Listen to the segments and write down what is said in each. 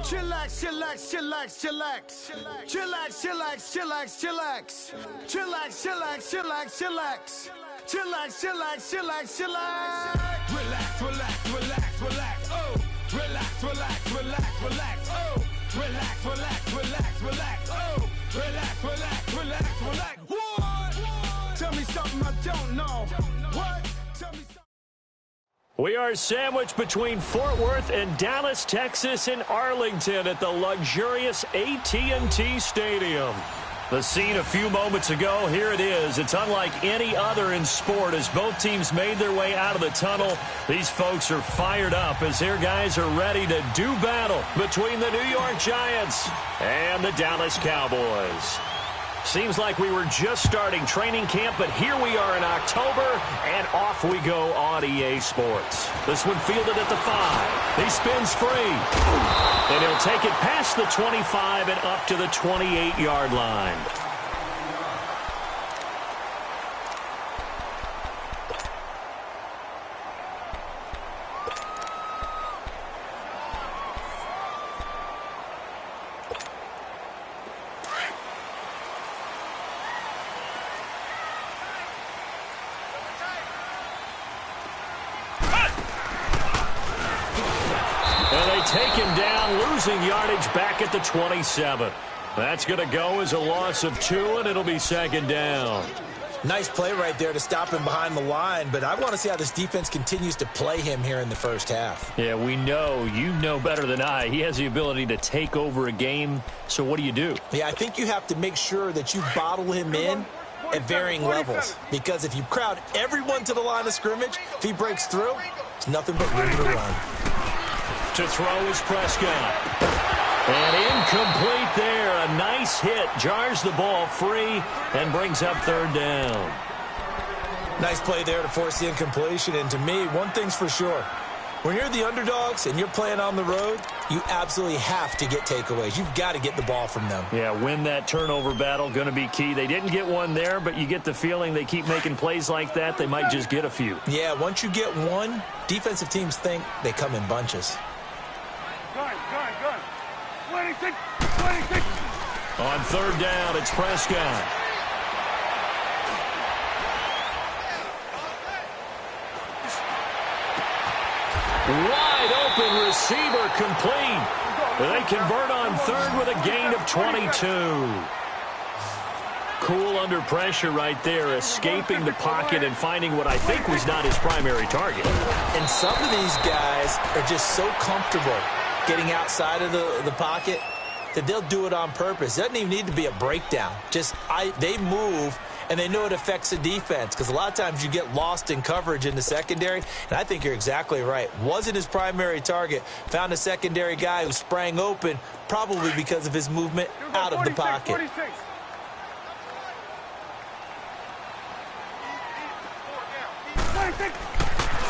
Chillax, chillax, chillax, chillax. Chillax, chillax, chillax, chillax. Chillax, chillax, chillax, chillax. Chillax, chillax, chillax, chillax. Relax, relax, relax, relax. Oh, relax, relax, relax, relax. Oh, relax, relax, relax, relax. Oh, relax, relax, relax, relax. What? Tell me something I don't know. What? Tell me something. We are sandwiched between Fort Worth and Dallas, Texas, and Arlington at the luxurious AT&T Stadium. The scene a few moments ago, here it is. It's unlike any other in sport as both teams made their way out of the tunnel. These folks are fired up as their guys are ready to do battle between the New York Giants and the Dallas Cowboys. Seems like we were just starting training camp, but here we are in October, and off we go on EA Sports. This one fielded at the 5. He spins free. And he'll take it past the 25 and up to the 28-yard line. Take him down, losing yardage back at the 27. That's going to go as a loss of 2, and it'll be second down. Nice play right there to stop him behind the line, but I want to see how this defense continues to play him here in the first half. Yeah, we know. You know better than I. He has the ability to take over a game, so what do you do? Yeah, I think you have to make sure that you bottle him in at varying levels, because if you crowd everyone to the line of scrimmage, if he breaks through, it's nothing but room to run. To throw is Prescott. And incomplete there. A nice hit. Jars the ball free and brings up third down. Nice play there to force the incompletion. And to me, one thing's for sure. When you're the underdogs and you're playing on the road, you absolutely have to get takeaways. You've got to get the ball from them. Yeah, win that turnover battle, going to be key. They didn't get one there, but you get the feeling they keep making plays like that, they might just get a few. Yeah, once you get one, defensive teams think they come in bunches. Gun. 26. On third down, it's Prescott. Wide open receiver complete. They convert on third with a gain of 22. Cool under pressure right there, escaping the pocket and finding what I think was not his primary target. And some of these guys are just so comfortable getting outside of the pocket that they'll do it on purpose. It doesn't even need to be a breakdown. They move, and they know it affects the defense, because a lot of times you get lost in coverage in the secondary, and I think you're exactly right. Wasn't his primary target. Found a secondary guy who sprang open, probably because of his movement out of the pocket. 46.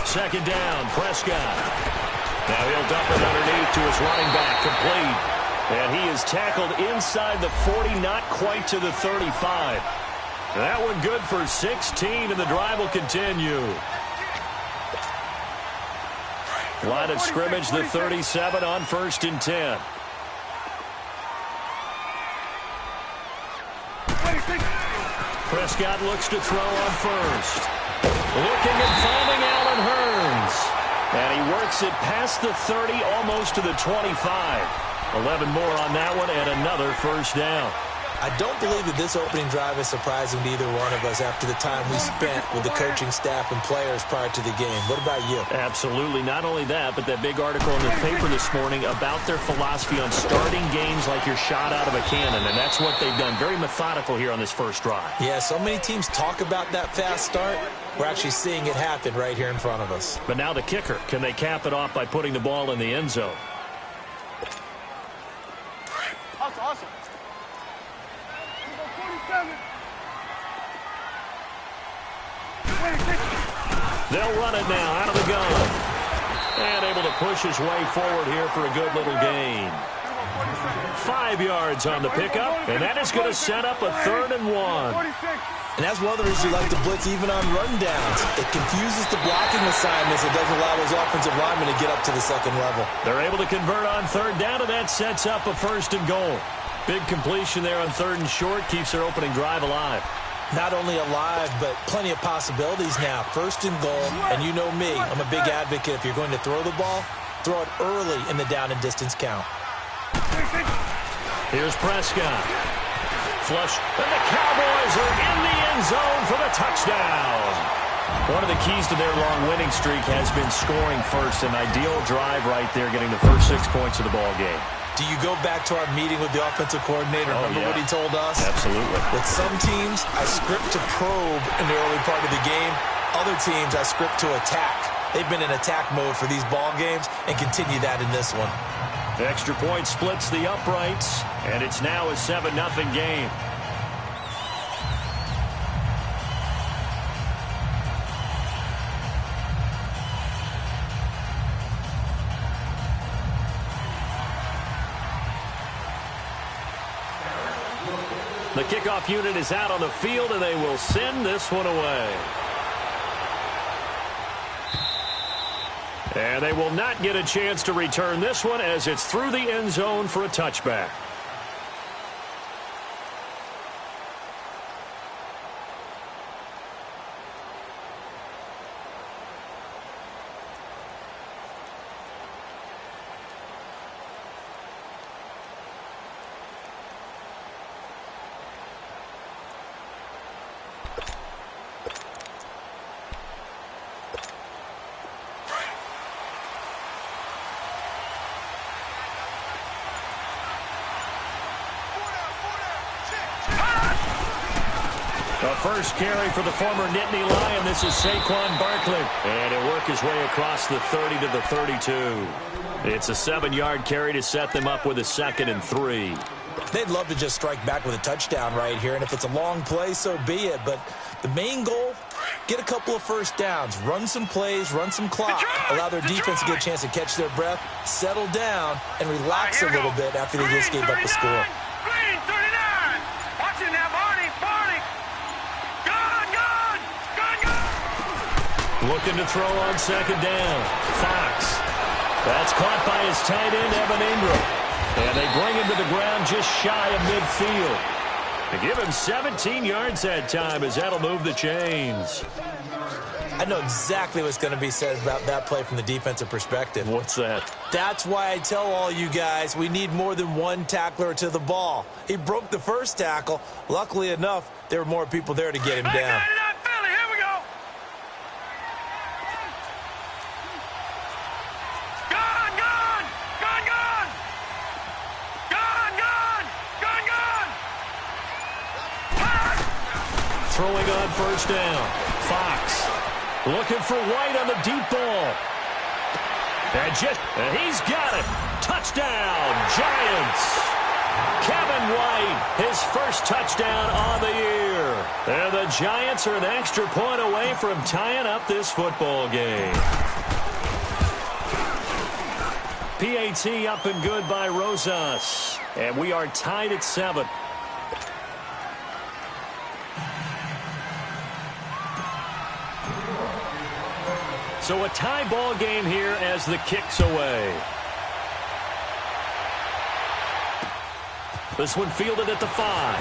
Second down, Prescott. Now he'll dump it underneath to his running back, complete. And he is tackled inside the 40, not quite to the 35. That one good for 16, and the drive will continue. Line of scrimmage, the 37 on 1st and 10. Prescott looks to throw on first. Looking and finding Allen Hurns. And he works it past the 30, almost to the 25. 11 more on that one, and another first down. I don't believe that this opening drive is surprising to either one of us after the time we spent with the coaching staff and players prior to the game. What about you? Absolutely. Not only that, but that big article in the paper this morning about their philosophy on starting games like you're shot out of a cannon, and that's what they've done. Very methodical here on this first drive. Yeah, so many teams talk about that fast start. We're actually seeing it happen right here in front of us. But now the kicker. Can they cap it off by putting the ball in the end zone? Awesome. They'll run it now out of the gun. And able to push his way forward here for a good little gain. 5 yards on the pickup, and that is going to set up a 3rd and 1. And that's one of the reasons you like to blitz even on rundowns. It confuses the blocking assignments. It doesn't allow those offensive linemen to get up to the second level. They're able to convert on third down, and that sets up a first and goal. Big completion there on third and short. Keeps their opening drive alive. Not only alive, but plenty of possibilities now. First and goal, and you know me. I'm a big advocate. If you're going to throw the ball, throw it early in the down and distance count. Here's Prescott. Flush, and the Cowboys are in the end zone for the touchdown. One of the keys to their long winning streak has been scoring first. An ideal drive right there, getting the first 6 points of the ball game. Do you go back to our meeting with the offensive coordinator? Remember what he told us? Absolutely. With some teams, I script to probe in the early part of the game. Other teams, I script to attack. They've been in attack mode for these ball games and continue that in this one. The extra point splits the uprights, and it's now a 7-0 game. The kickoff unit is out on the field, and they will send this one away. And they will not get a chance to return this one as it's through the end zone for a touchback. The first carry for the former Nittany Lion. This is Saquon Barkley. And he'll work his way across the 30 to the 32. It's a 7-yard carry to set them up with a 2nd and 3. They'd love to just strike back with a touchdown right here. And if it's a long play, so be it. But the main goal, get a couple of first downs. Run some plays, run some clock. Allow their defense to get a chance to catch their breath, settle down, and relax a little bit after they just gave up a score. Green 39. Watch it now, Barney. Looking to throw on second down. Fox. That's caught by his tight end, Evan Ingram. And they bring him to the ground just shy of midfield. They give him 17 yards that time as that'll move the chains. I know exactly what's going to be said about that play from the defensive perspective. What's that? That's why I tell all you guys we need more than one tackler to the ball. He broke the first tackle. Luckily enough, there were more people there to get him down. Throwing on first down. Fox looking for White on the deep ball. And he's got it. Touchdown, Giants. Kevin White, his first touchdown on the year. And the Giants are an extra point away from tying up this football game. PAT up and good by Rosas. And we are tied at 7. So a tie ball game here as the kick's away. This one fielded at the 5.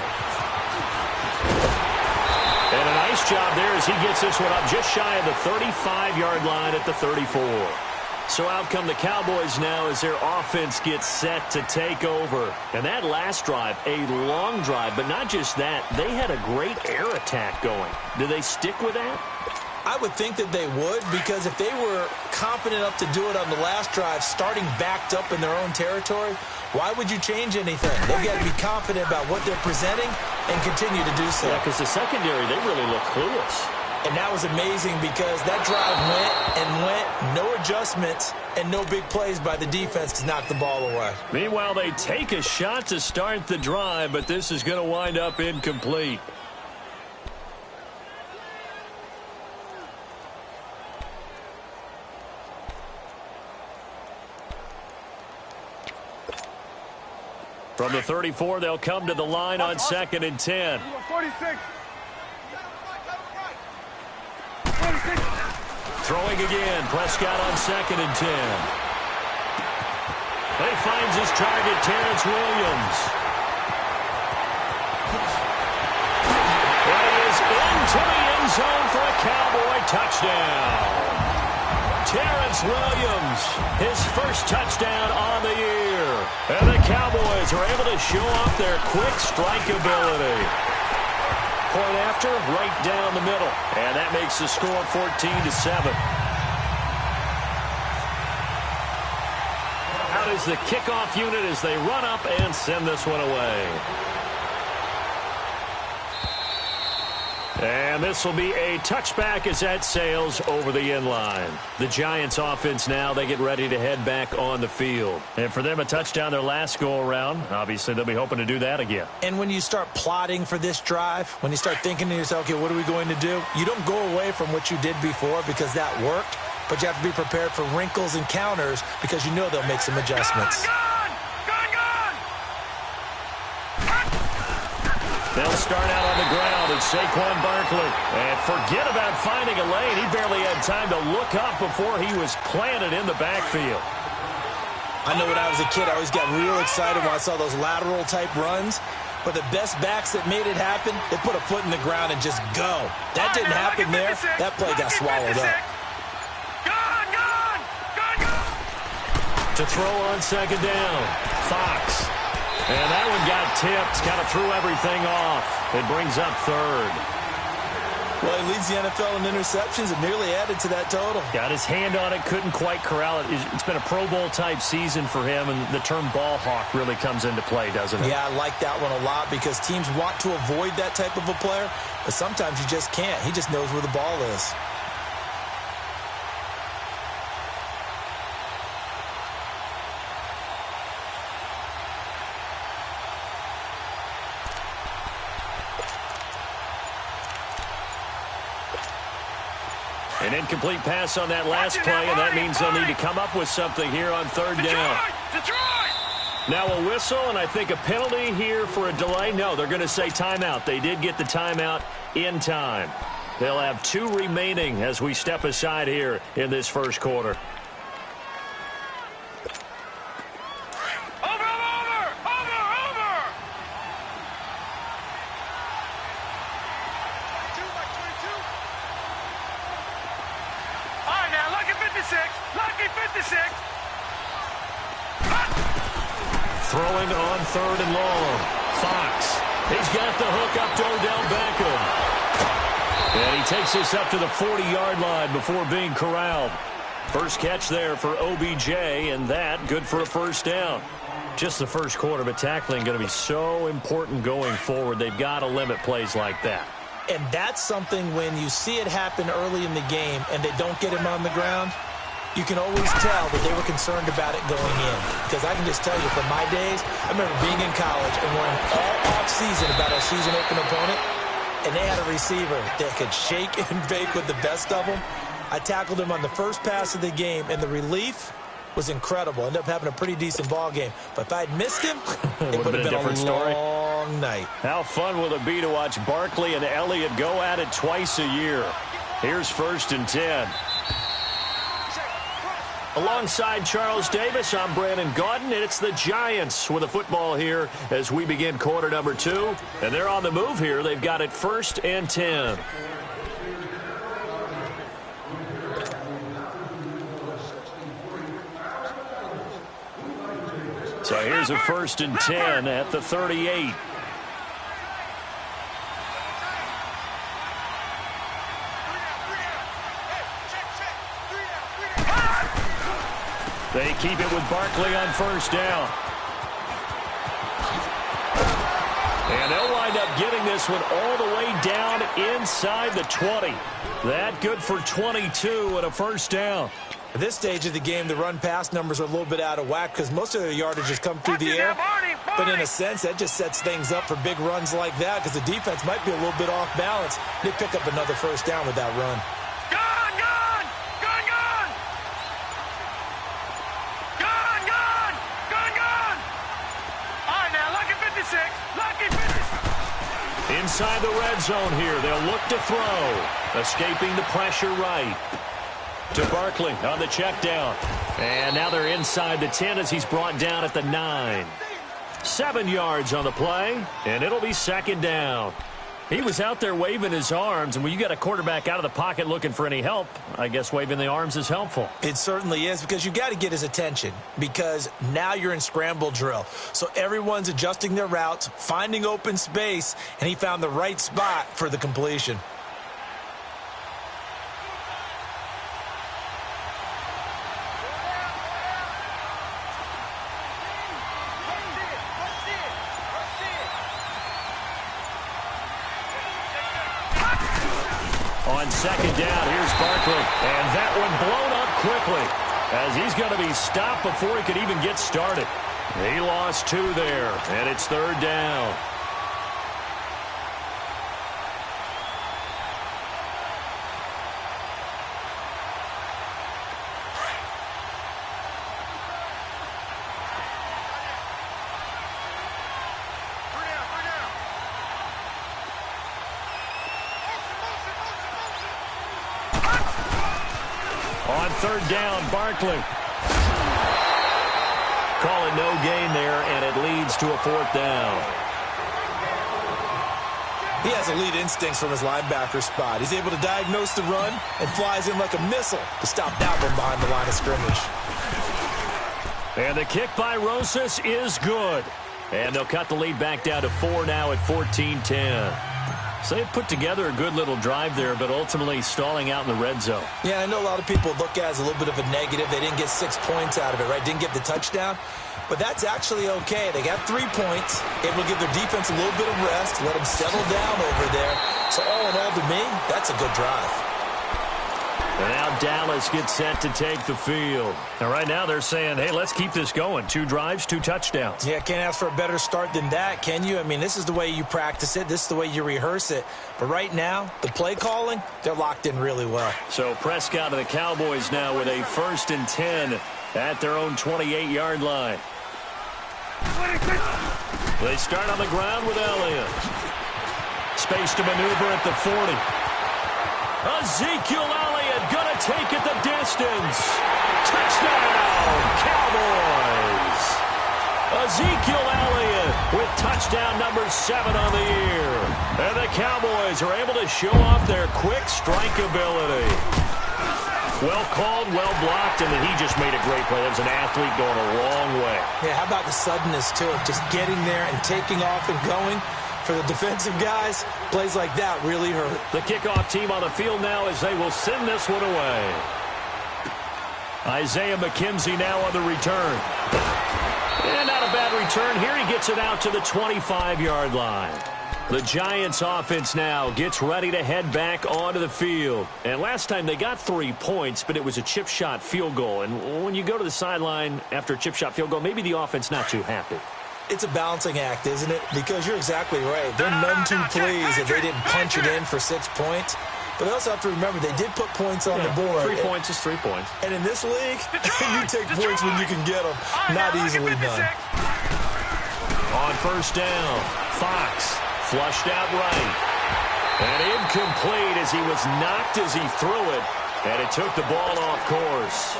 And a nice job there as he gets this one up just shy of the 35-yard line at the 34. So out come the Cowboys now as their offense gets set to take over. And that last drive, a long drive, but not just that. They had a great air attack going. Do they stick with that? I would think that they would, because if they were confident enough to do it on the last drive, starting backed up in their own territory, why would you change anything? They've got to be confident about what they're presenting and continue to do so. Yeah, because the secondary, they really look clueless. And that was amazing because that drive went, no adjustments, and no big plays by the defense to knock the ball away. Meanwhile, they take a shot to start the drive, but this is going to wind up incomplete. From the 34, they'll come to the line on 2nd and 10. 46. Throwing again. Prescott on 2nd and 10. He finds his target, Terrence Williams. And he is into the end zone for a Cowboy touchdown. Terrence Williams, his first touchdown on the year. And the Cowboys are able to show off their quick strike ability. Point after, right down the middle. And that makes the score 14-7. Out is the kickoff unit as they run up and send this one away. And this will be a touchback as that sails over the end line. The Giants offense now, they get ready to head back on the field. And for them, a touchdown their last go-around. Obviously, they'll be hoping to do that again. And when you start plotting for this drive, when you start thinking to yourself, okay, what are we going to do? You don't go away from what you did before because that worked, but you have to be prepared for wrinkles and counters because you know they'll make some adjustments. They'll start out on the ground. It's Saquon Barkley. And forget about finding a lane. He barely had time to look up before he was planted in the backfield. I know when I was a kid, I always got real excited when I saw those lateral-type runs. But the best backs that made it happen, they put a foot in the ground and just go. That didn't happen there. That play got swallowed up. To throw on 2nd down, Fox. And that one got tipped, kind of threw everything off. It brings up 3rd. Well, he leads the NFL in interceptions and nearly added to that total. Got his hand on it, couldn't quite corral it. It's been a Pro Bowl-type season for him, and the term ball hawk really comes into play, doesn't it? Yeah, I like that one a lot because teams want to avoid that type of a player, but sometimes you just can't. He just knows where the ball is. An incomplete pass on that last play, and that means they'll need to come up with something here on 3rd down. Now a whistle, and I think a penalty here for a delay. No, they're going to say timeout. They did get the timeout in time. They'll have 2 remaining as we step aside here in this first quarter. Throwing on 3rd and long. Fox. He's got the hook up to Odell Beckham. And he takes this up to the 40-yard line before being corralled. First catch there for OBJ, and that good for a first down. Just the first quarter, but tackling going to be so important going forward. They've got to limit plays like that. And that's something when you see it happen early in the game and they don't get him on the ground, you can always tell that they were concerned about it going in. Because I can just tell you, from my days, I remember being in college and worrying all off-season about our season-open opponent, and they had a receiver that could shake and bake with the best of them. I tackled him on the first pass of the game, and the relief was incredible. Ended up having a pretty decent ball game. But if I'd missed him, it would have been a long night. How fun will it be to watch Barkley and Elliott go at it twice a year? Here's 1st and 10. Alongside Charles Davis, I'm Brandon Gaudin, and it's the Giants with the football here as we begin quarter number 2. And they're on the move here. They've got it 1st and 10. So here's a 1st and 10 at the 38. They keep it with Barkley on 1st down. And they'll wind up getting this one all the way down inside the 20. That good for 22 and a 1st down. At this stage of the game, the run-pass numbers are a little bit out of whack because most of their yardage has come through the air. But in a sense, that just sets things up for big runs like that because the defense might be a little bit off balance. They pick up another 1st down with that run. Inside the red zone here, they'll look to throw. Escaping the pressure right. To Barkley on the check down. And now they're inside the 10 as he's brought down at the 9. 7 yards on the play, and it'll be second down. He was out there waving his arms, and when you got a quarterback out of the pocket looking for any help, I guess waving the arms is helpful. It certainly is, because you got to get his attention, because now you're in scramble drill. So everyone's adjusting their routes, finding open space, and he found the right spot for the completion. On second down, here's Barkley. And that one blown up quickly as he's going to be stopped before he could even get started. He lost 2 there, and it's third down. On third down, Barkley. Calling no gain there, and it leads to a fourth down. He has elite instincts from his linebacker spot. He's able to diagnose the run and flies in like a missile to stop that one behind the line of scrimmage. And the kick by Rosas is good. And they'll cut the lead back down to 4 now at 14-10. So they put together a good little drive there, but ultimately stalling out in the red zone. Yeah, I know a lot of people look at it as a little bit of a negative. They didn't get 6 points out of it, right? Didn't get the touchdown. But that's actually okay. They got 3 points, able to give their defense a little bit of rest, let them settle down over there. So all in all, to me, that's a good drive. And now Dallas gets set to take the field. And right now they're saying, hey, let's keep this going. 2 drives, 2 touchdowns. Yeah, can't ask for a better start than that, can you? I mean, this is the way you practice it. This is the way you rehearse it. But right now, the play calling, they're locked in really well. So Prescott and the Cowboys now with a 1st and 10 at their own 28-yard line. They start on the ground with Elliott. Space to maneuver at the 40. Ezekiel Elliott gonna take it the distance. Touchdown, Cowboys. Ezekiel Elliott with touchdown number 7 on the year. And the Cowboys are able to show off their quick strike ability. Well called, well blocked, and then he just made a great play. That was an athlete going a long way. Yeah, how about the suddenness to it? Just getting there and taking off and going. For the defensive guys, plays like that really hurt. The kickoff team on the field now as they will send this one away. Isaiah McKenzie now on the return. And not a bad return. Here he gets it out to the 25-yard line. The Giants offense now gets ready to head back onto the field. And last time they got 3 points, but it was a chip shot field goal. And when you go to the sideline after a chip shot field goal, maybe the offense not too happy. It's a balancing act, isn't it? Because you're exactly right. They're none too pleased that they didn't punch it in for 6 points. But they also have to remember they did put points on the board. 3 points is 3 points. And in this league, you take points when you can get them. Not easily done. On first down, Fox flushed out right. And incomplete as he was knocked as he threw it. And it took the ball off course.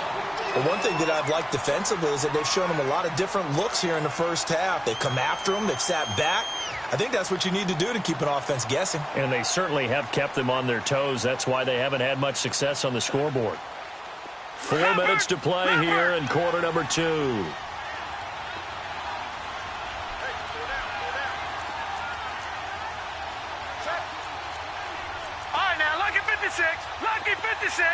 Well, one thing that I've liked defensively is that they've shown them a lot of different looks here in the first half. They've come after them. They've sat back. I think that's what you need to do to keep an offense guessing. And they certainly have kept them on their toes. That's why they haven't had much success on the scoreboard. 4 minutes to play here in quarter number 2. All right, now, lucky 56. Lucky 56.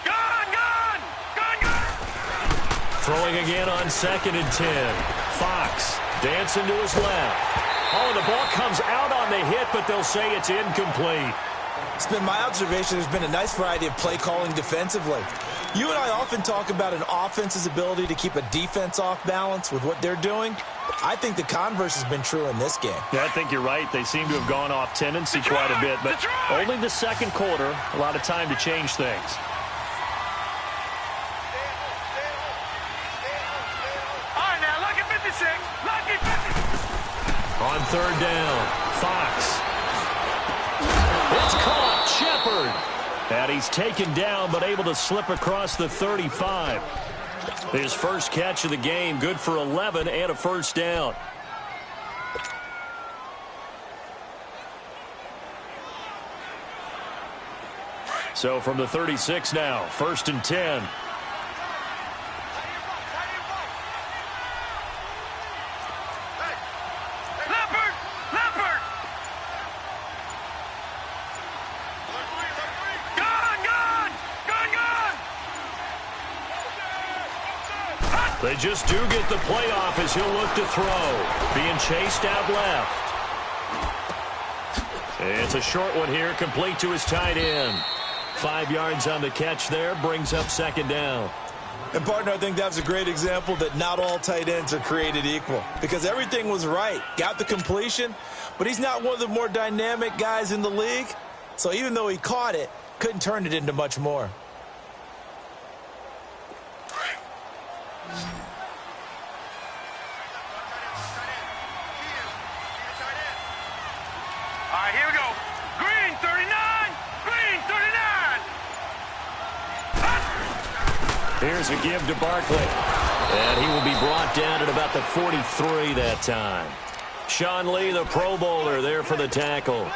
Gone, gone. Gone, gone. Throwing again on 2nd and 10. Fox dancing to his left. Oh, and the ball comes out on the hit, but they'll say it's incomplete. It's been my observation there's been a nice variety of play calling defensively. You and I often talk about an offense's ability to keep a defense off balance with what they're doing. I think the converse has been true in this game. Yeah, I think you're right. They seem to have gone off tendency quite a bit, but only the second quarter, a lot of time to change things. All right, now, lucky 56. Lucky 56. On third down, Fox. It's caught. Shepard. And he's taken down but able to slip across the 35. His first catch of the game, good for 11 and a first down. So from the 36 now, 1st and 10. They just do get the playoff as he'll look to throw. Being chased out left. It's a short one here, complete to his tight end. 5 yards on the catch there, brings up 2nd down. And, partner, I think that's a great example that not all tight ends are created equal. Because everything was right. Got the completion, but he's not one of the more dynamic guys in the league. So even though he caught it, couldn't turn it into much more. All right, here we go. Green 39. Green 39. Here's a give to Barkley. And he will be brought down at about the 43 that time. Sean Lee, the Pro Bowler, there for the tackle.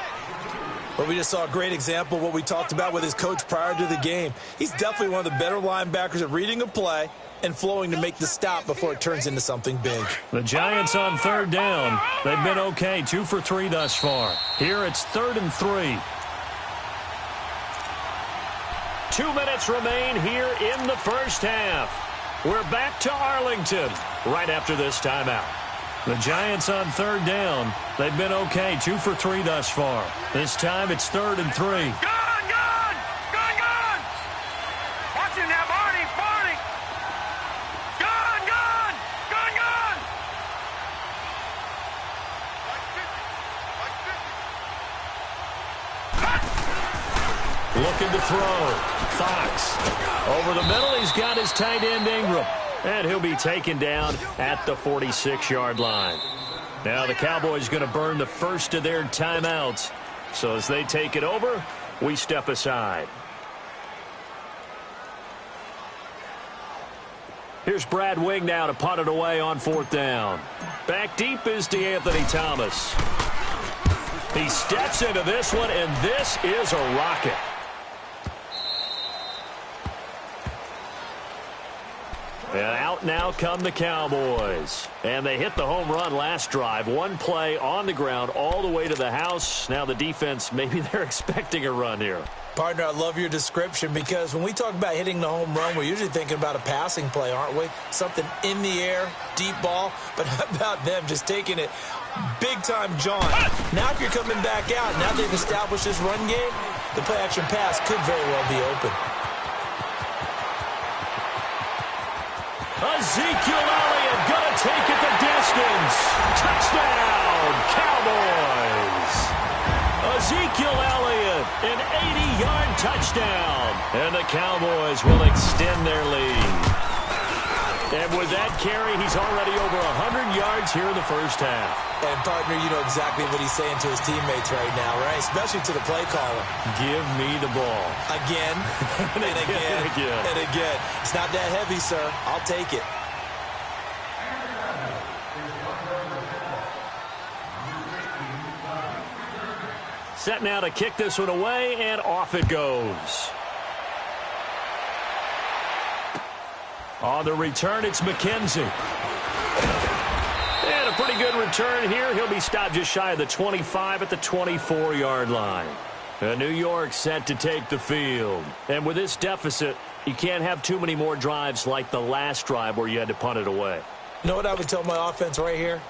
But we just saw a great example of what we talked about with his coach prior to the game. He's definitely one of the better linebackers at reading a play and flowing to make the stop before it turns into something big. The Giants on 3rd down. They've been okay, 2 for 3 thus far. Here it's 3rd and 3. 2 minutes remain here in the first half. We're back to Arlington right after this timeout. The Giants on 3rd down. They've been okay, 2 for 3 thus far. This time it's 3rd and 3. Gone! Watch him now, Barney! Gone! Looking to throw. Fox. Over the middle, he's got his tight end Ingram. And he'll be taken down at the 46-yard line. Now the Cowboys going to burn the first of their timeouts. So as they take it over, we step aside. Here's Brad Wing now to punt it away on 4th down. Back deep is DeAnthony Thomas. He steps into this one, and this is a rocket. And out now come the Cowboys. And they hit the home run last drive. 1 play on the ground all the way to the house. Now the defense, maybe they're expecting a run here. Partner, I love your description because when we talk about hitting the home run, we're usually thinking about a passing play, aren't we? Something in the air, deep ball. But how about them just taking it big-time jaunt? Now if you're coming back out, now they've established this run game, the play-action pass could very well be open. Ezekiel Elliott going to take it the distance. Touchdown, Cowboys. Ezekiel Elliott, an 80-yard touchdown. And the Cowboys will extend their lead. And with that carry, he's already over 100 yards here in the first half. And, partner, you know exactly what he's saying to his teammates right now, right? Especially to the play caller. Give me the ball. Again, and again, and again. It's not that heavy, sir. I'll take it. Set now to kick this one away, and off it goes. On the return, it's McKenzie. And a pretty good return here. He'll be stopped just shy of the 25 at the 24-yard line. New York set to take the field. And with this deficit, you can't have too many more drives like the last drive where you had to punt it away. You know what I would tell my offense right here?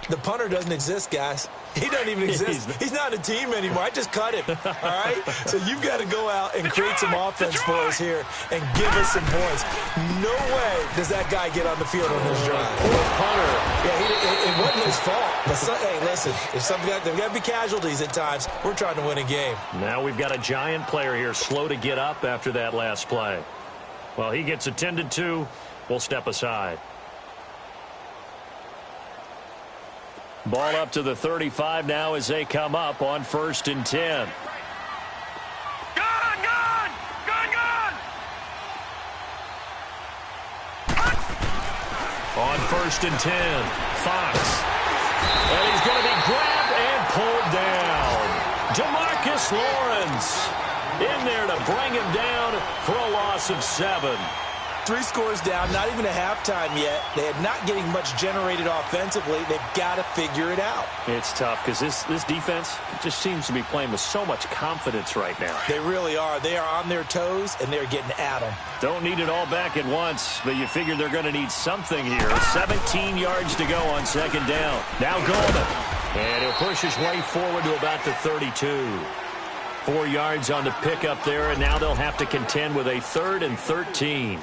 The punter doesn't exist, guys. He doesn't even exist. He's not a team anymore. I just cut him, all right? So you've got to go out and create some offense for us here and give us some points. No way does that guy get on the field on this drive. Poor punter. Yeah, it wasn't his fault. But hey, listen, there's got to be casualties at times. We're trying to win a game. Now we've got a Giant player here slow to get up after that last play. Well, he gets attended to. We'll step aside. Ball up to the 35 now as they come up on 1st and 10. Gone! 1st and 10. Fox. And he's going to be grabbed and pulled down. DeMarcus Lawrence in there to bring him down for a loss of 7. 3 scores down, not even a halftime yet. They are not getting much generated offensively. They've got to figure it out. It's tough because this defense just seems to be playing with so much confidence right now. They really are. They are on their toes, and they're getting at them. Don't need it all back at once, but you figure they're going to need something here. 17 yards to go on 2nd down. Now Goldman. And he'll push his way forward to about the 32. 4 yards on the pickup there, and now they'll have to contend with a 3rd and 13.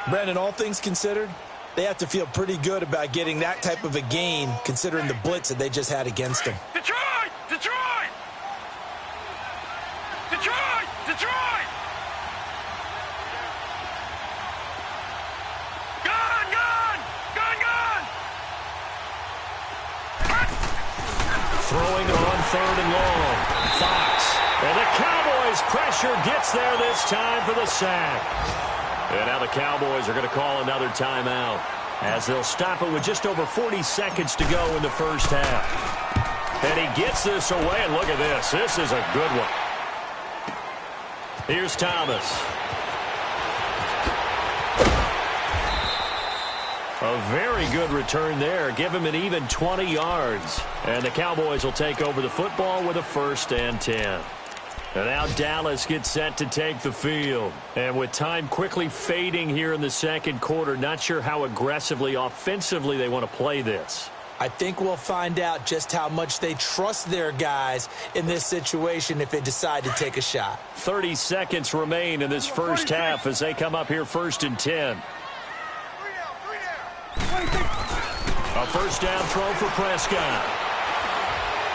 Brandon, all things considered, they have to feel pretty good about getting that type of a gain, considering the blitz that they just had against them. Detroit! Detroit! Detroit! Detroit! Gun! Gun! Gun! Gun! Throwing on 3rd and long. Fox. And the Cowboys' pressure gets there this time for the sack. And now the Cowboys are going to call another timeout as they'll stop it with just over 40 seconds to go in the first half. And he gets this away, and look at this. This is a good one. Here's Thomas. A very good return there. Give him an even 20 yards. And the Cowboys will take over the football with a 1st and 10. And now Dallas gets set to take the field. And with time quickly fading here in the 2nd quarter, not sure how aggressively, offensively they want to play this. I think we'll find out just how much they trust their guys in this situation if they decide to take a shot. 30 seconds remain in this first half as they come up here 1st and 10. A 1st down throw for Prescott.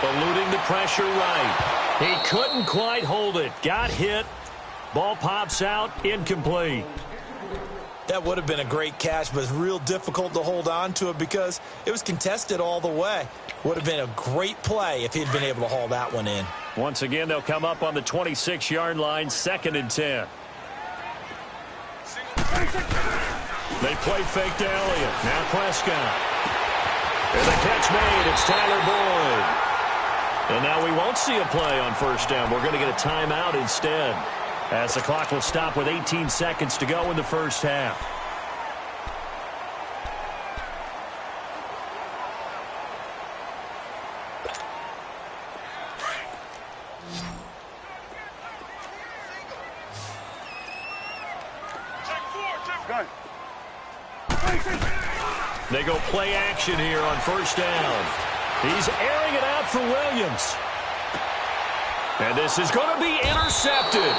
Eluding the pressure right. He couldn't quite hold it. Got hit. Ball pops out. Incomplete. That would have been a great catch, but it's real difficult to hold on to it because it was contested all the way. Would have been a great play if he'd been able to haul that one in. Once again, they'll come up on the 26-yard line, 2nd and 10. They play fake to Elliott. Now Prescott. And the catch made. It's Tyler Boyd. And now we won't see a play on 1st down. We're going to get a timeout instead, as the clock will stop with 18 seconds to go in the first half. They go play action here on 1st down. He's airing it out for Williams. And this is going to be intercepted.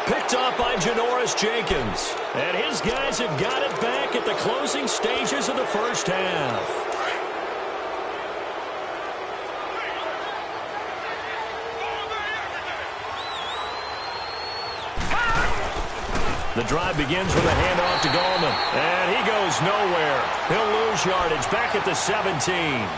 Picked off by Janoris Jenkins. And his guys have got it back at the closing stages of the first half. The drive begins with a handoff to Gallman. And he goes nowhere. He'll lose yardage back at the 17.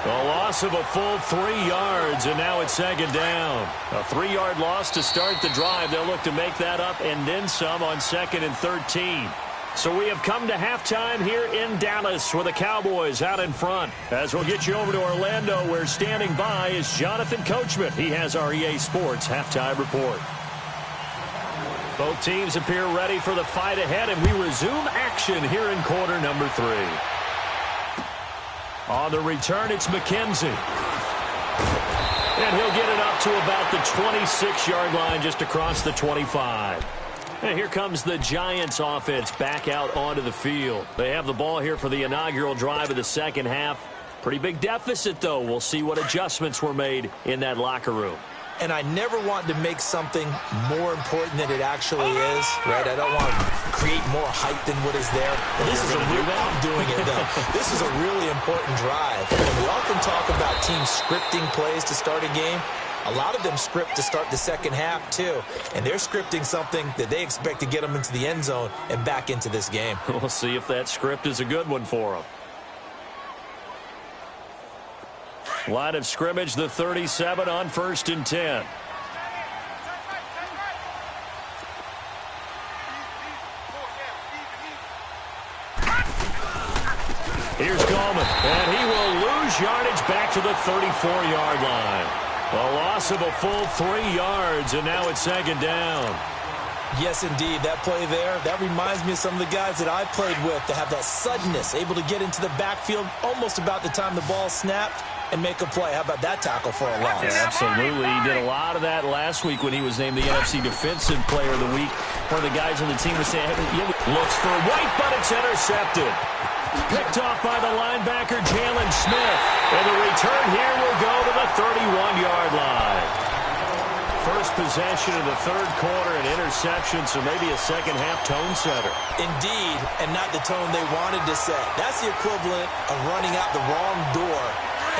A loss of a full 3 yards, and now it's 2nd down. A 3-yard loss to start the drive. They'll look to make that up and then some on 2nd and 13. So we have come to halftime here in Dallas with the Cowboys out in front. As we'll get you over to Orlando, where standing by is Jonathan Coachman. He has our EA Sports halftime report. Both teams appear ready for the fight ahead, and we resume action here in quarter number 3. On the return, it's McKenzie. And he'll get it up to about the 26-yard line, just across the 25. And here comes the Giants offense back out onto the field. They have the ball here for the inaugural drive of the second half. Pretty big deficit, though. We'll see what adjustments were made in that locker room. And I never want to make something more important than it actually is, right? I don't want to create more hype than what is there. This is a real, I'm doing it though. This is a really important drive. And we often talk about teams scripting plays to start a game. A lot of them script to start the second half too. And they're scripting something that they expect to get them into the end zone and back into this game. We'll see if that script is a good one for them. Line of scrimmage, the 37 on 1st and 10. Here's Gallman, and he will lose yardage back to the 34-yard line. A loss of a full 3 yards, and now it's second down. Yes, indeed. That play there, that reminds me of some of the guys that I played with to have that suddenness, able to get into the backfield almost about the time the ball snapped and make a play. How about that tackle for a loss? Yeah, absolutely. He did a lot of that last week when he was named the NFC Defensive Player of the Week. One of the guys on the team was saying, looks for White, but it's intercepted. Picked off by the linebacker, Jalen Smith. And the return here will go to the 31-yard line. First possession of the third quarter, an interception, so maybe a second-half tone setter. Indeed, and not the tone they wanted to set. That's the equivalent of running out the wrong door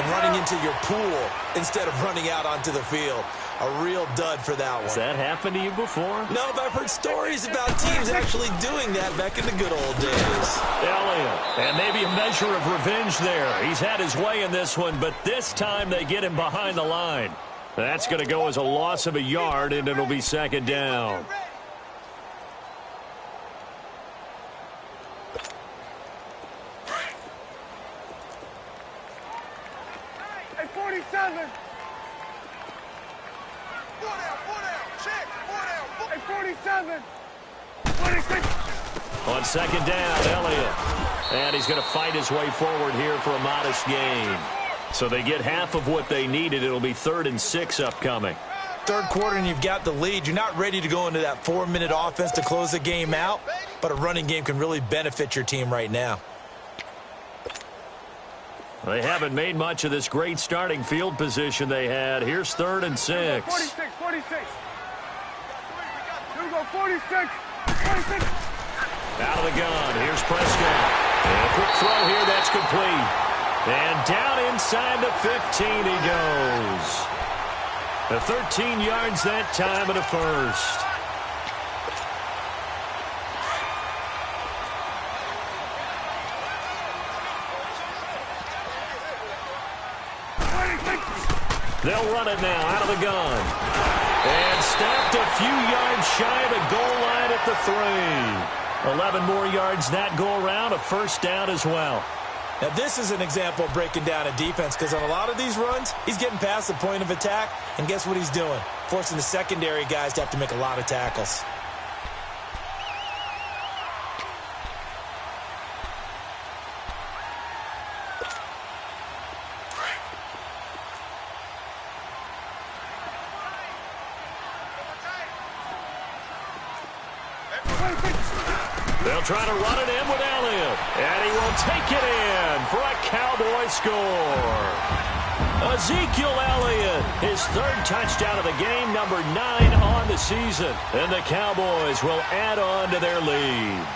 and running into your pool instead of running out onto the field. A real dud for that one. Has that happened to you before? No, but I've heard stories about teams actually doing that back in the good old days. Elliott, and maybe a measure of revenge there. He's had his way in this one, but this time they get him behind the line. That's going to go as a loss of a yard, and it'll be second down. Hey, 47. 4 down, check, 4 down. Hey, 47. 26. On second down, Elliott. And he's going to fight his way forward here for a modest gain. So they get half of what they needed. It'll be 3rd and 6 upcoming. Third quarter and you've got the lead. You're not ready to go into that 4-minute offense to close the game out, but a running game can really benefit your team right now. They haven't made much of this great starting field position they had. Here's 3rd and 6. 46. Here we go, 46. Out of the gun. Here's Prescott. And a quick throw here. That's complete. And down inside the 15 he goes. The 13 yards that time and a first. They'll run it now out of the gun. And stopped a few yards shy of the goal line at the 3. 11 more yards that go around, a first down as well. Now, this is an example of breaking down a defense because on a lot of these runs, he's getting past the point of attack, and guess what he's doing? Forcing the secondary guys to have to make a lot of tackles. They'll try to run it in with Elliott, and he will take it in for a Cowboy score. Ezekiel Elliott, his 3rd touchdown of the game, number 9 on the season. And the Cowboys will add on to their lead.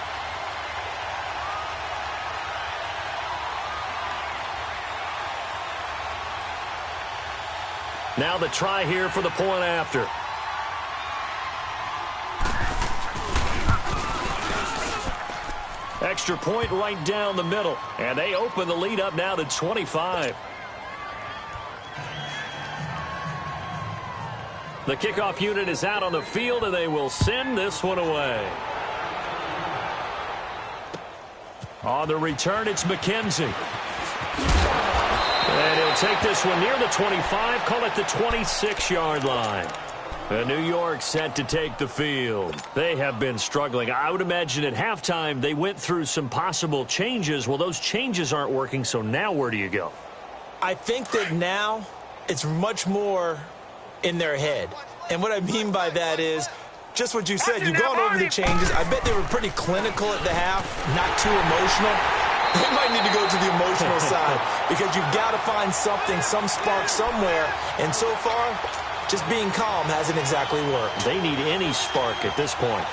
Now the try here for the point after. Extra point right down the middle. And they open the lead up now to 25. The kickoff unit is out on the field, and they will send this one away. On the return, it's McKenzie. And he'll take this one near the 25, call it the 26-yard line. And New York set to take the field. They have been struggling. I would imagine at halftime they went through some possible changes. Well, those changes aren't working, so now where do you go? I think that now it's much more in their head. And what I mean by that is just what you said. You've gone over the changes. I bet they were pretty clinical at the half, not too emotional. They might need to go to the emotional side because you've got to find something, some spark somewhere. And so far, just being calm hasn't exactly worked. They need any spark at this point.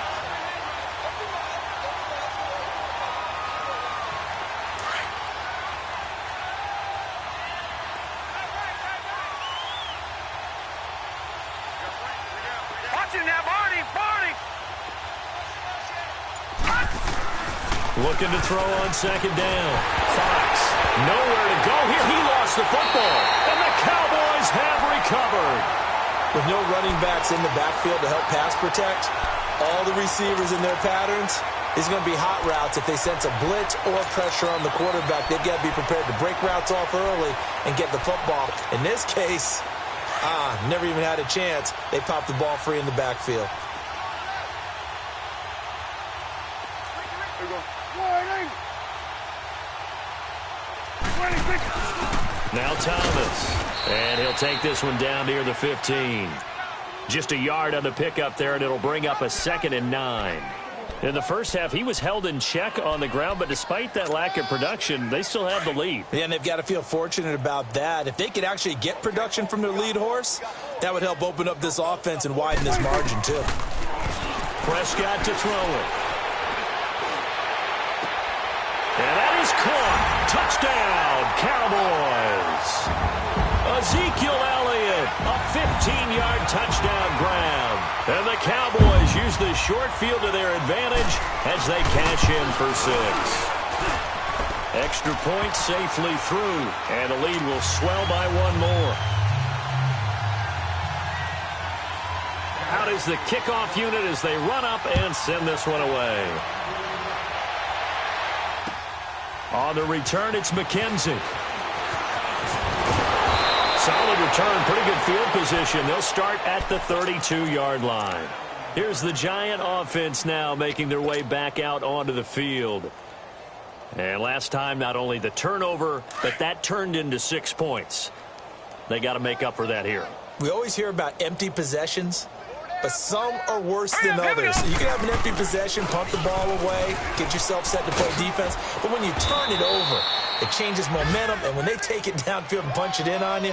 Looking to throw on second down. Fox, nowhere to go here. He lost the football, and the Cowboys have recovered. With no running backs in the backfield to help pass protect, all the receivers in their patterns, is going to be hot routes. If they sense a blitz or pressure on the quarterback, they've got to be prepared to break routes off early and get the football. In this case, never even had a chance. They popped the ball free in the backfield. Now Thomas, and he'll take this one down near the 15. Just a yard on the pickup there, and it'll bring up a 2nd and 9. In the first half, he was held in check on the ground, but despite that lack of production, they still have the lead. Yeah, and they've got to feel fortunate about that. If they could actually get production from their lead horse, that would help open up this offense and widen this margin, too. Prescott to throw it. And that is caught. Touchdown, Cowboys. Ezekiel Elliott, a 15-yard touchdown grab. And the Cowboys use the short field to their advantage as they cash in for 6. Extra point safely through, and the lead will swell by 1 more. Out is the kickoff unit as they run up and send this one away. On the return, it's McKenzie. Solid return, pretty good field position. They'll start at the 32-yard line. Here's the Giant offense now making their way back out onto the field. And last time, not only the turnover, but that turned into 6 points. They got to make up for that here. We always hear about empty possessions, but some are worse than others. You can have an empty possession, punt the ball away, get yourself set to play defense, but when you turn it over, it changes momentum, and when they take it downfield and punch it in on you,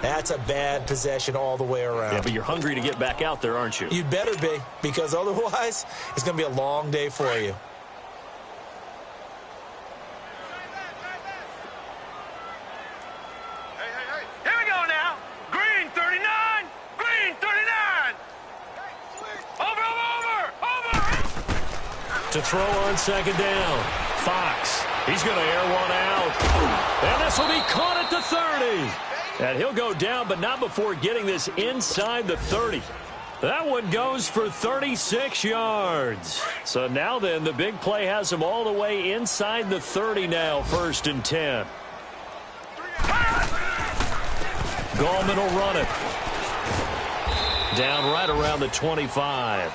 that's a bad possession all the way around. Yeah, but you're hungry to get back out there, aren't you? You'd better be, because otherwise, it's going to be a long day for you. Here we go now. Green 39. Green 39. Over. To throw on 2nd down. Fox. He's going to air one out. And this will be caught at the 30. And he'll go down, but not before getting this inside the 30. That one goes for 36 yards. So now then, the big play has him all the way inside the 30 now, 1st and 10. Gallman will run it. Down right around the 25.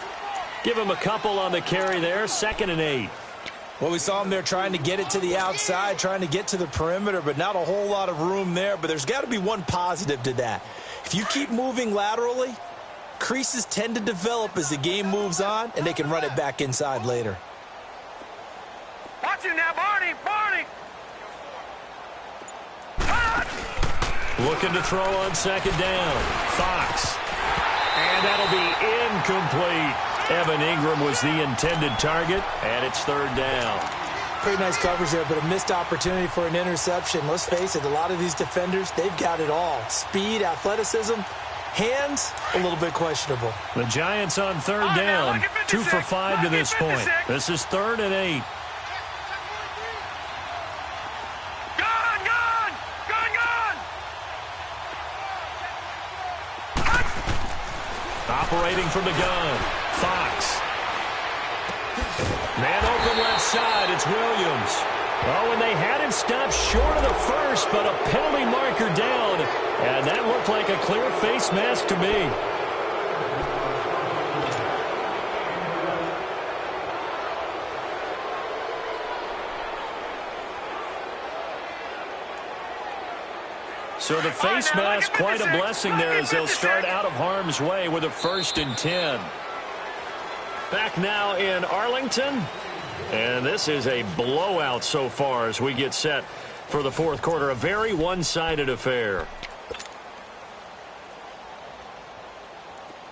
Give him a couple on the carry there, 2nd and 8. Well, we saw him there trying to get it to the outside, trying to get to the perimeter, but not a whole lot of room there. But there's got to be one positive to that. If you keep moving laterally, creases tend to develop as the game moves on, and they can run it back inside later. Watch it now, Barney. Barney. Looking to throw on 2nd down. Fox. And that'll be incomplete. Evan Ingram was the intended target, and it's 3rd down. Pretty nice coverage there, but a missed opportunity for an interception. Let's face it, a lot of these defenders, they've got it all. Speed, athleticism, hands, a little bit questionable. The Giants on 3rd down, 2 for 5 to this point. This is 3rd and 8. Operating from the gun, Fox. Man open left side, it's Williams. Oh, and they had him stopped short of the first, but a penalty marker down. And that looked like a clear face mask to me. So the face mask, quite a blessing there as they'll start out of harm's way with a 1st and 10. Back now in Arlington. And this is a blowout so far as we get set for the 4th quarter. A very one-sided affair.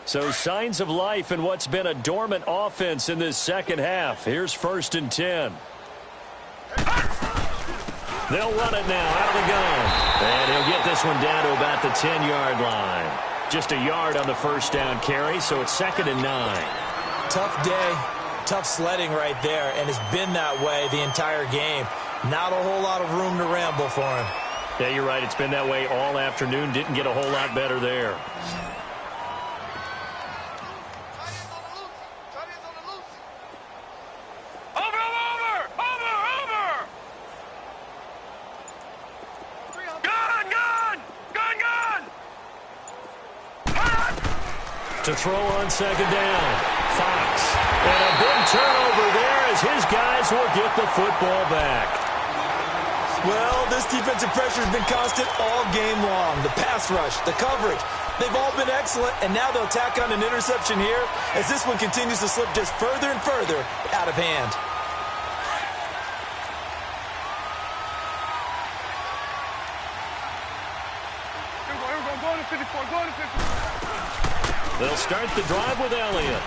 So signs of life in what's been a dormant offense in this 2nd half. Here's 1st and 10. They'll run it now out of the gun. And he'll get this one down to about the 10-yard line. Just a yard on the 1st down carry, so it's 2nd and 9. Tough day, tough sledding right there, and it's been that way the entire game. Not a whole lot of room to ramble for him. Yeah, you're right. It's been that way all afternoon. Didn't get a whole lot better there. To throw on second down. Fox. And a big turnover there as his guys will get the football back. Well, this defensive pressure has been constant all game long. The pass rush, the coverage, they've all been excellent, and now they'll tack on an interception here as this one continues to slip just further and further out of hand. Here we go. Go to 54. Go to 54. They'll start the drive with Elliott.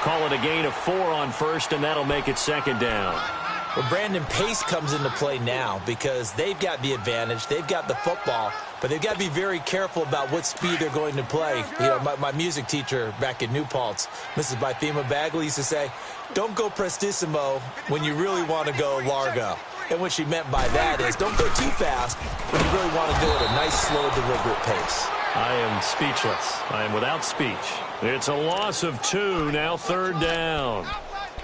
Call it a gain of 4 on first, and that'll make it second down. Well, Brandon, pace comes into play now because they've got the advantage. They've got the football, but they've got to be very careful about what speed they're going to play. You know, my music teacher back in New Paltz, Mrs. Bythema Bagley, used to say, don't go prestissimo when you really want to go largo. And what she meant by that is don't go too fast when you really want to go at a nice, slow, deliberate pace. I am speechless. I am without speech. It's a loss of 2, now third down.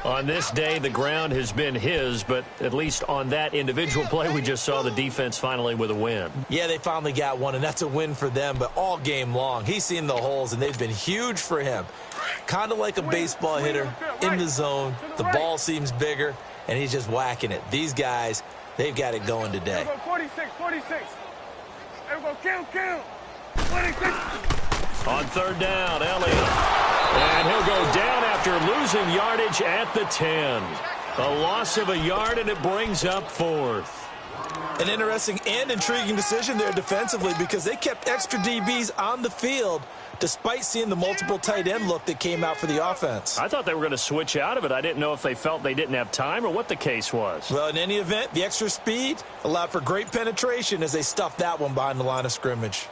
On this day, the ground has been his, but at least on that individual play, we just saw the defense finally with a win. Yeah, they finally got one, and that's a win for them, but all game long, he's seen the holes, and they've been huge for him. Kind of like a baseball hitter in the zone. The ball seems bigger, and he's just whacking it. These guys, they've got it going today. 46. There we go. Count. 46. On third down, Elliott. And he'll go down after losing yardage at the 10. A loss of a yard, and it brings up 4th. An interesting and intriguing decision there defensively because they kept extra DBs on the field despite seeing the multiple tight end look that came out for the offense. I thought they were going to switch out of it. I didn't know if they felt they didn't have time or what the case was. Well, in any event, the extra speed allowed for great penetration as they stuffed that one behind the line of scrimmage.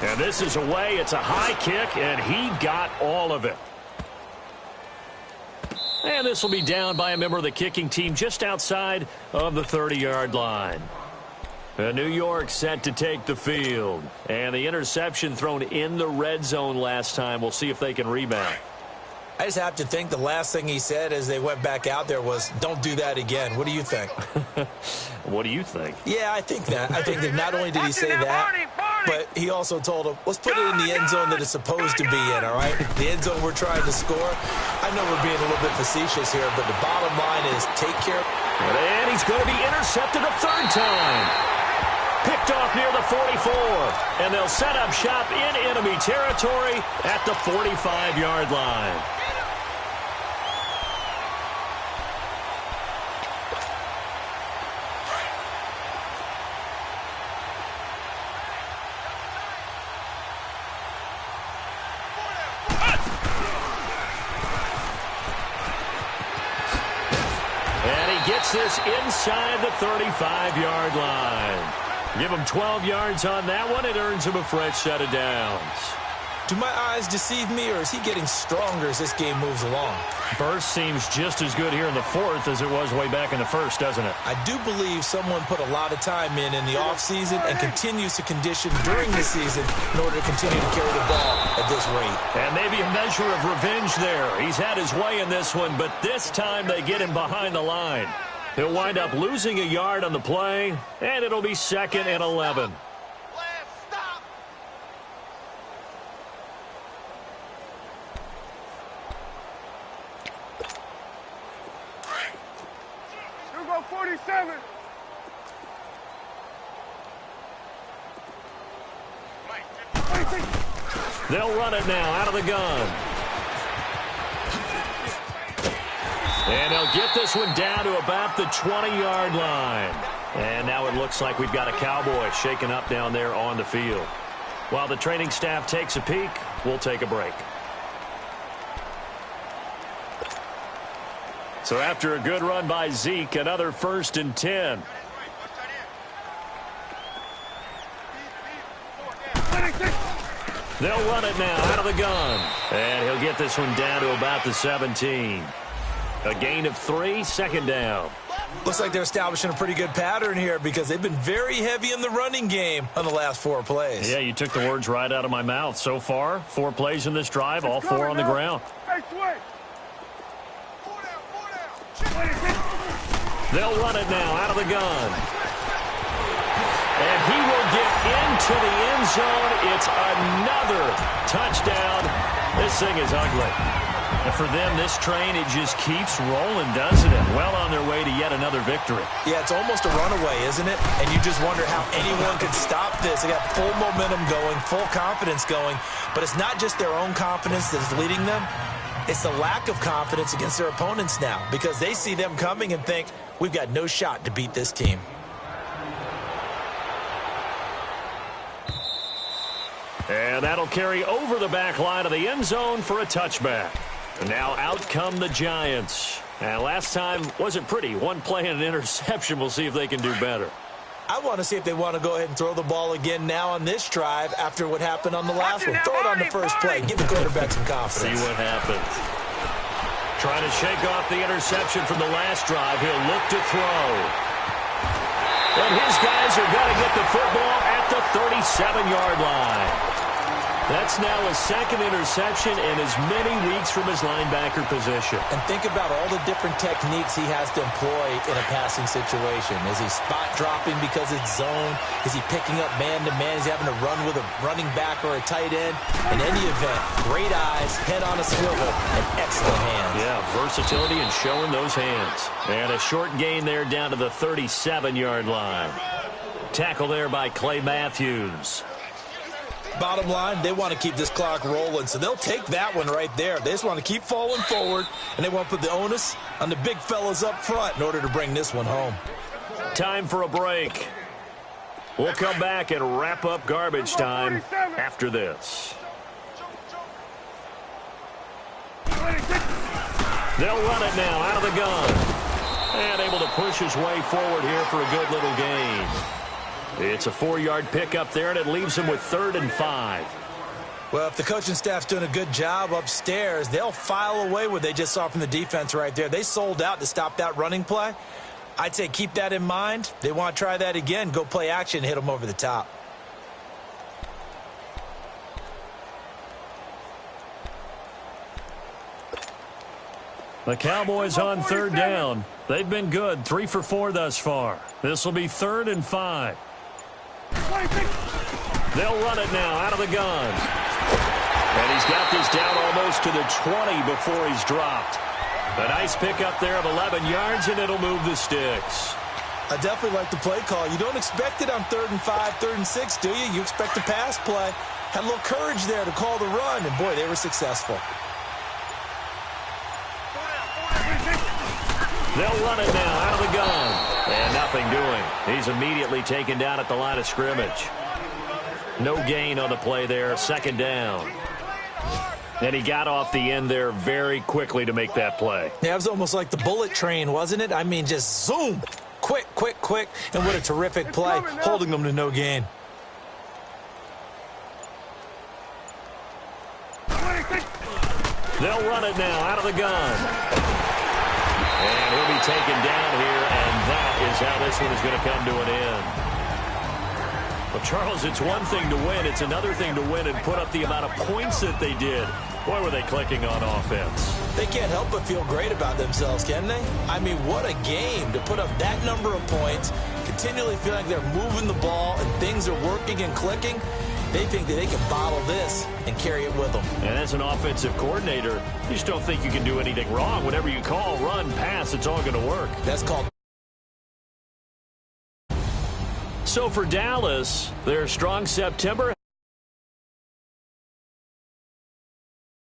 And this is away. It's a high kick, and he got all of it. And this will be down by a member of the kicking team just outside of the 30-yard line. New York set to take the field. And the interception thrown in the red zone last time. We'll see if they can rebound. I just have to think the last thing he said as they went back out there was, don't do that again. What do you think? What do you think? Yeah, I think that. I think that not only did he say that, but he also told him, let's put it in the end zone that it's supposed to be in, all right? The end zone we're trying to score. I know we're being a little bit facetious here, but the bottom line is take care. And he's going to be intercepted a third time. Picked off near the 44. And they'll set up shop in enemy territory at the 45-yard line. Gets this inside the 35-yard line. Give him 12 yards on that one. It earns him a fresh set of downs. Do my eyes deceive me, or is he getting stronger as this game moves along? Burst seems just as good here in the 4th as it was way back in the 1st, doesn't it? I do believe someone put a lot of time in the offseason and continues to condition during the season in order to continue to carry the ball at this rate. And maybe a measure of revenge there. He's had his way in this one, but this time they get him behind the line. He'll wind up losing a yard on the play, and it'll be 2nd and 11. Here we go, 47. They'll run it now out of the gun. And they'll get this one down to about the 20-yard line. And now it looks like we've got a Cowboy shaken up down there on the field. While the training staff takes a peek, we'll take a break. So after a good run by Zeke, another 1st and 10. They'll run it now out of the gun. And he'll get this one down to about the 17. A gain of 3, 2nd down. Looks like they're establishing a pretty good pattern here because they've been very heavy in the running game on the last 4 plays. Yeah, you took the words right out of my mouth. So far, 4 plays in this drive, all 4 on the ground. They'll run it now out of the gun. And he will get into the end zone. It's another touchdown. This thing is ugly. And for them, this train, it just keeps rolling, doesn't it? Well on their way to yet another victory. Yeah, it's almost a runaway, isn't it? And you just wonder how anyone could stop this. They got full momentum going, full confidence going. But it's not just their own confidence that's leading them. It's the lack of confidence against their opponents now, because they see them coming and think, we've got no shot to beat this team. And that'll carry over the back line of the end zone for a touchback. And now out come the Giants. And last time wasn't pretty. One play and an interception. We'll see if they can do better. I want to see if they want to go ahead and throw the ball again now on this drive after what happened on the last one. Throw it on the first play. Give the quarterback some confidence. See what happens. Trying to shake off the interception from the last drive. He'll look to throw. And his guys are going to get the football at the 37-yard line. That's now his second interception in as many weeks from his linebacker position. And think about all the different techniques he has to employ in a passing situation. Is he spot dropping because it's zone? Is he picking up man-to-man? Is he having to run with a running back or a tight end? In any event, great eyes, head on a swivel, and excellent hands. Yeah, versatility and showing those hands. And a short gain there down to the 37-yard line. Tackle there by Clay Matthews. Bottom line, they want to keep this clock rolling, so they'll take that one right there. They just want to keep falling forward, and they want to put the onus on the big fellas up front in order to bring this one home. Time for a break. We'll come back and wrap up garbage time after this. They'll run it now out of the gun. And able to push his way forward here for a good little gain. It's a 4-yard pickup there, and it leaves him with 3rd and 5. Well, if the coaching staff's doing a good job upstairs, they'll file away what they just saw from the defense right there. They sold out to stop that running play. I'd say keep that in mind. They want to try that again. Go play action, hit them over the top. The Cowboys on 3rd down. They've been good, 3 for 4 thus far. This will be 3rd and 5. They'll run it now out of the gun. And he's got this down almost to the 20 before he's dropped. A nice pickup there of 11 yards, and it'll move the sticks. I definitely like the play call. You don't expect it on 3rd and 5, 3rd and 6, do you? You expect a pass play. Had a little courage there to call the run, and boy, they were successful. They'll run it now out of the gun. And nothing doing. He's immediately taken down at the line of scrimmage. No gain on the play there. 2nd down. And he got off the end there very quickly to make that play. Yeah, it was almost like the bullet train, wasn't it? I mean, just zoom. Quick, quick, quick. And what a terrific play, holding them to no gain. They'll run it now out of the gun. And he'll be taken down here, and that is how this one is going to come to an end. Well, Charles, it's one thing to win. It's another thing to win and put up the amount of points that they did. Boy, were they clicking on offense. They can't help but feel great about themselves, can they? I mean, what a game to put up that number of points, continually feeling like they're moving the ball and things are working and clicking. They think that they can bottle this and carry it with them. And as an offensive coordinator, you just don't think you can do anything wrong. Whatever you call, run, pass, it's all going to work. That's called. So for Dallas, their strong September